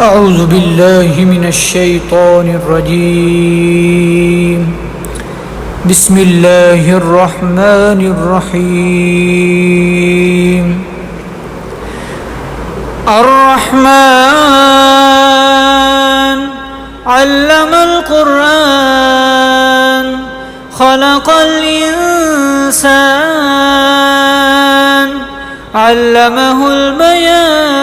أعوذ بالله من الشيطان الرجيم. بسم الله الرحمن الرحيم. الرحمن علم القرآن خلق الإنسان علمه البيان.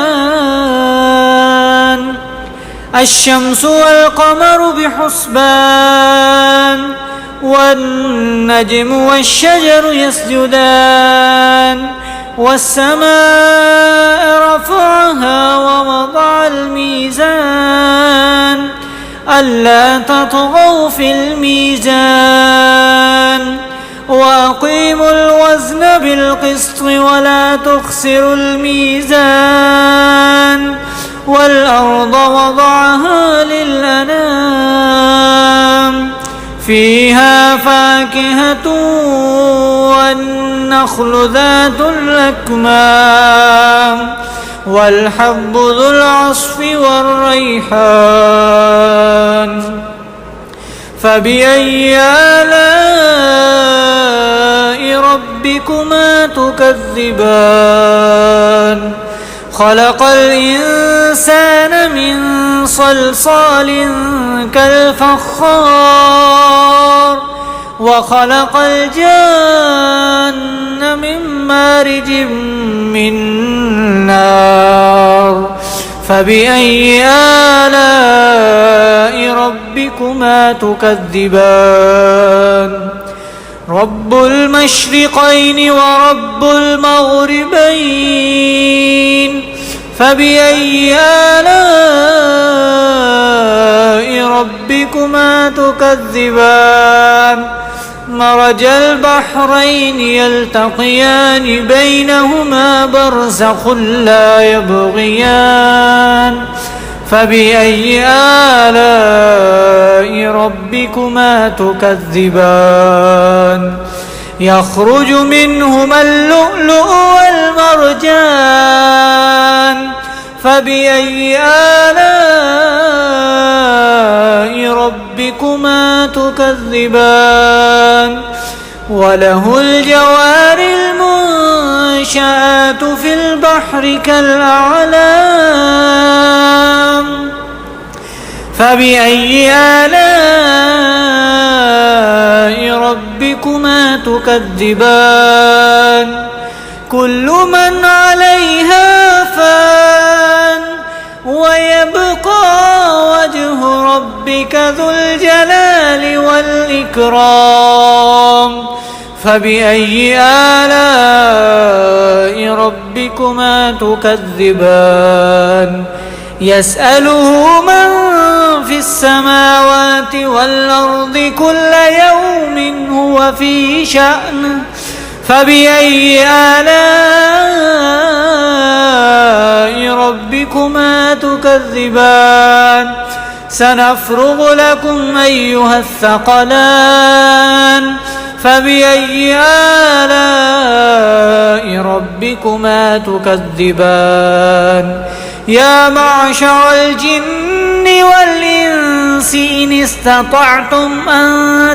الشمس والقمر بحسبان والنجم والشجر يسجدان والسماء رفعها ووضع الميزان ألا تطغوا في الميزان وأقيموا الوزن بالقسط ولا تخسروا الميزان والأرض وضعها للأنام فيها فاكهة والنخل ذات الأكمام والحب ذو العصف والريحان. فبأي آلاء ربكما تكذبان؟ خلق الإنسان من صلصال كالفخار وخلق الجن من مارج من نار. فبأي آلاء ربكما تكذبان؟ رب المشرقين ورب المغربين. فبأي آلاء ربكما تكذبان؟ مرج البحرين يلتقيان بينهما برزخ لا يبغيان. فبأي آلاء ربكما تكذبان؟ يخرج منهما اللؤلؤ والمرجان. فبأي آلاء ربكما تكذبان؟ وله الجوار المنشآت في البحر كالأعلام. فبأي آلاء ربكما تكذبان؟ كل من عليها فان ويبقى وجه ربك ذو الجلال والإكرام. فبأي آلاء ربكما تكذبان؟ يسأله من في السماوات والأرض كل يوم هو في شأن. فبأي آلاء ربكما تكذبان؟ سنفرغ لكم أيها الثقلان. فبأي آلاء ربكما تكذبان؟ يا معشر الجن والإنس إن استطعتم أن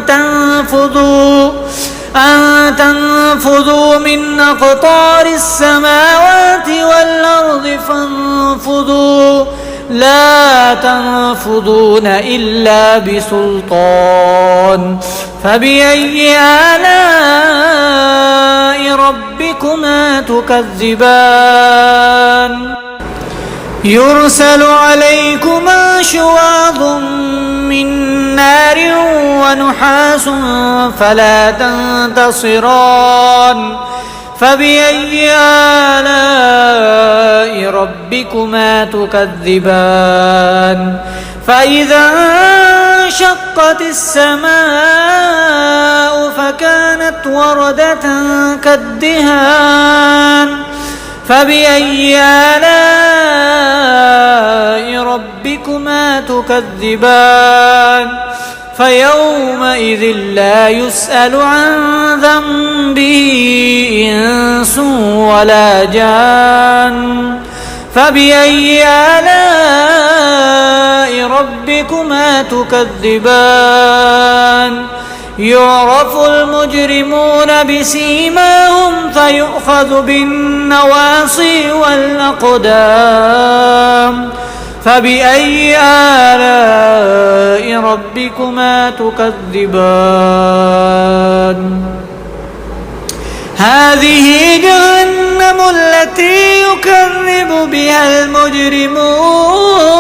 تنفذوا من أقطار السماوات والأرض فانفذوا لا تنفذون إلا بسلطان. فبأي آلاء ربكما تكذبان؟ يرسل عليكما شواظ من نار ونحاس فلا تنتصران. فبأي آلاء ربكما تكذبان؟ فإذا انشقت السماء فكانت وردة كالدهان. فبأي آلاء ربكما تكذبان؟ فيومئذ لا يسأل عن ذنبه إنس ولا جان. فبأي آلاء تكذبان يعرف المجرمون بسيماهم فيؤخذ بالنواصي والأقدام فبأي آلاء ربكما تكذبان هذه جهنم التي يكذب بها المجرمون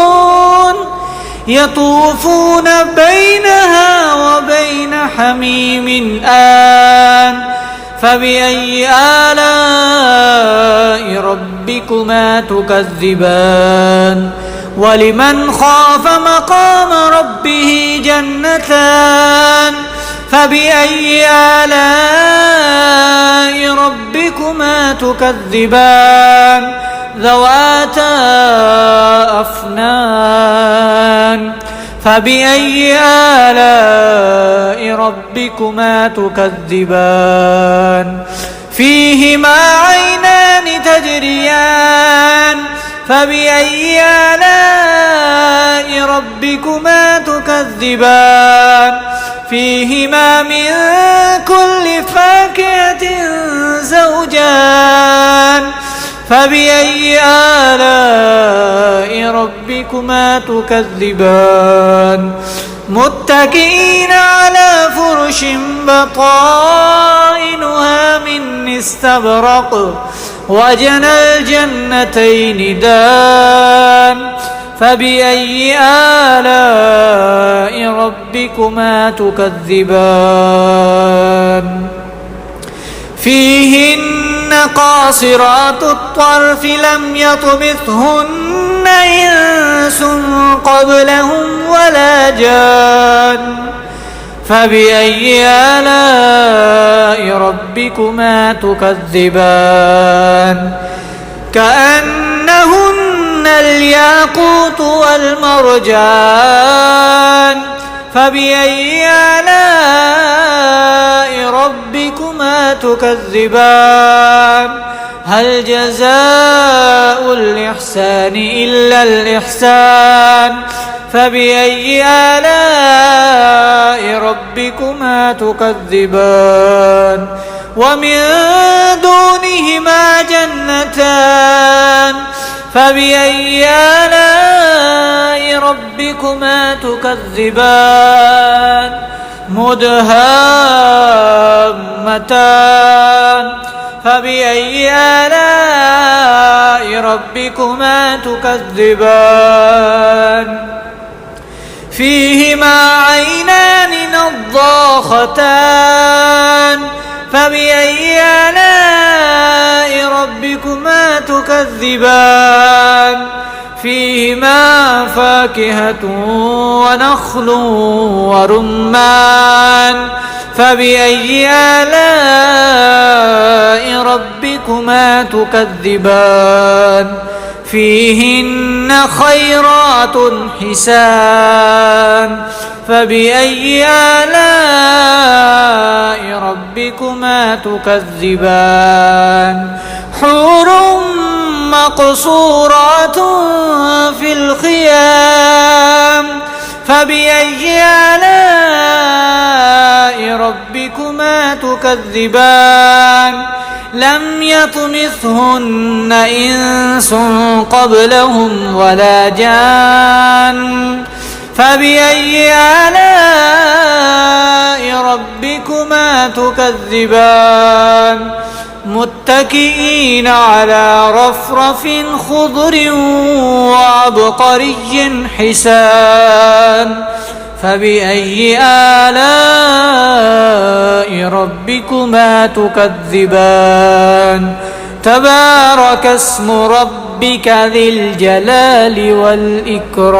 يطوفون بينها وبين حميم آن فبأي آلاء ربكما تكذبان ولمن خاف مقام ربه جنتان فبأي آلاء ربكما تكذبان ذواتا أفنان فبأي آلاء ربكما تكذبان فيهما عينان تجريان فبأي آلاء ربكما تكذبان فيهما من كل فاكهة زوجان فبأي آلاء ربكما تكذبان متكئين على فرش بطائنها من استبرق وجنى الجنتين دان فبأي آلاء ربكما تكذبان فيهن قاصرات الطرف لم يطمثهن إنس قبلهم ولا جان فبأي آلاء ربكما تكذبان كأنهن الياقوت والمرجان فبأي آلاء ربكما تكذبان هل جزاء الإحسان إلا الإحسان فبأي آلاء ربكما تكذبان ومن دونهما جنتان فبأي آلاء ربكما تكذبان مدهامتان فبأي آلاء ربكما تكذبان فيهما عينان نضاختان فبأي آلاء ربكما تكذبان فيهما فاكهة ونخل ورمان فبأي آلاء ربكما تكذبان فيهن خيرات حسان فبأي آلاء ربكما تكذبان حور مقصورات في الخيام فبأي آلاء ربكما تكذبان لم يطمثهن إنس قبلهم ولا جان فبأي آلاء ربكما تكذبان متكئين على رفرف خضر وعبقري حسان فبأي آلاء ربكما تكذبان تبارك اسم ربك ذي الجلال والإكرام